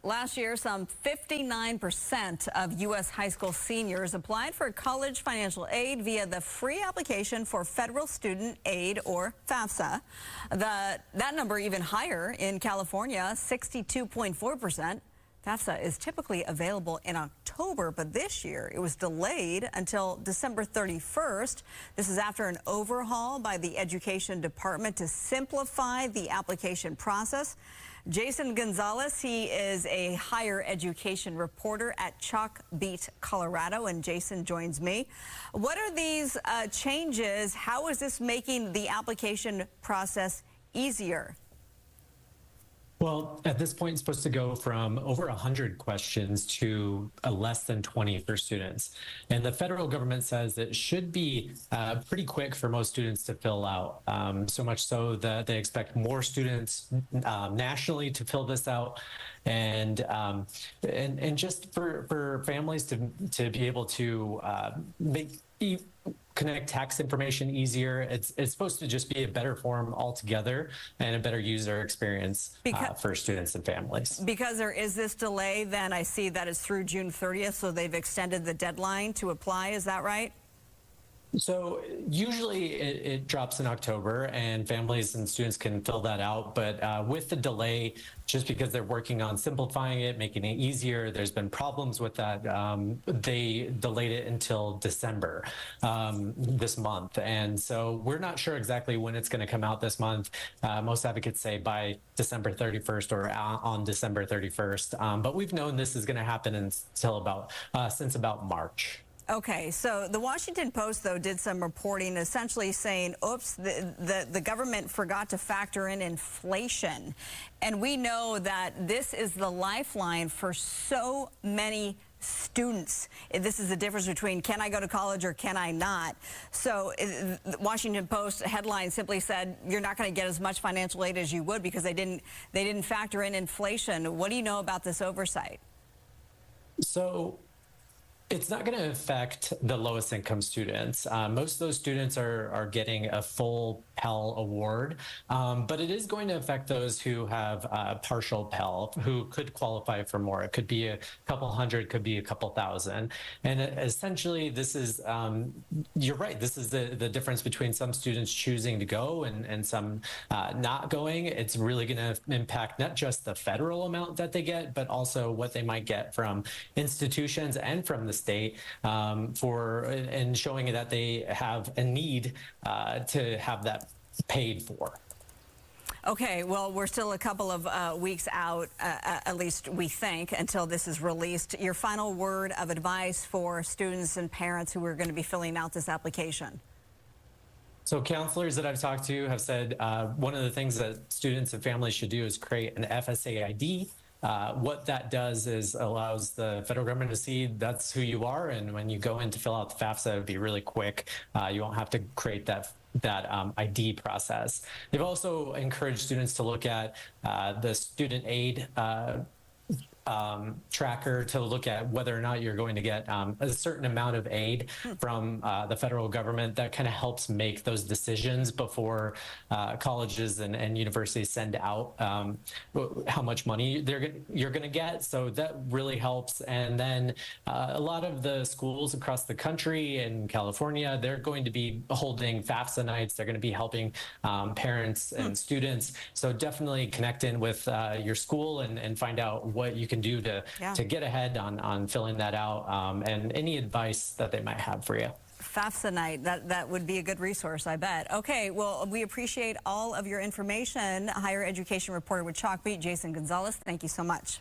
Last year, some 59% of U.S. high school seniors applied for college financial aid via the free application for federal student aid, or FAFSA. That number even higher in California, 62.4%. FAFSA is typically available in October, but this year it was delayed until December 31st. This is after an overhaul by the Education Department to simplify the application process. Jason Gonzales, he is a higher education reporter at Chalkbeat, Colorado, and Jason joins me. What are these changes? How is this making the application process easier? Well, at this point, it's supposed to go from over 100 questions to less than 20 for students. And the federal government says it should be pretty quick for most students to fill out, so much so that they expect more students nationally to fill this out. And just for families to be able to connect tax information easier. It's supposed to just be a better form altogether and a better user experience for students and families. Because there is this delay, then I see that it's through June 30th, so they've extended the deadline to apply. Is that right? So usually it drops in October and families and students can fill that out. But with the delay, just because they're working on simplifying it, making it easier, there's been problems with that. They delayed it until December this month. And so we're not sure exactly when it's going to come out this month. Most advocates say by December 31st or on December 31st. But we've known this is going to happen until since about March. Okay, so the Washington Post, though, did some reporting essentially saying, oops, the government forgot to factor in inflation. And we know that this is the lifeline for so many students. This is the difference between can I go to college or can I not? So the Washington Post headline simply said you're not going to get as much financial aid as you would because they didn't factor in inflation. What do you know about this oversight? So it's not going to affect the lowest income students. Most of those students are getting a full Pell award, but it is going to affect those who have partial Pell, who could qualify for more. It could be a couple hundred, could be a couple thousand. And essentially, this is, you're right, this is the difference between some students choosing to go and some not going. It's really going to impact not just the federal amount that they get, but also what they might get from institutions and from the state and showing that they have a need to have that paid for. Okay, well, we're still a couple of weeks out, at least we think, until this is released. Your final word of advice for students and parents who are going to be filling out this application? So counselors that I've talked to have said one of the things that students and families should do is create an FSA ID. What that does is allows the federal government to see that's who you are, and when you go in to fill out the FAFSA, it'd be really quick. You won't have to create that ID process. They've also encouraged students to look at the student aid tracker to look at whether or not you're going to get a certain amount of aid from the federal government. That kind of helps make those decisions before colleges and universities send out how much money you're going to get. So that really helps. And then a lot of the schools across the country in California, they're going to be holding FAFSA nights. They're going to be helping parents and students. So definitely connect in with your school and find out what you can do to get ahead on filling that out and any advice that they might have for you. FAFSA night, that would be a good resource, I bet. Okay, well, we appreciate all of your information. Higher education reporter with Chalkbeat, Jason Gonzales, thank you so much.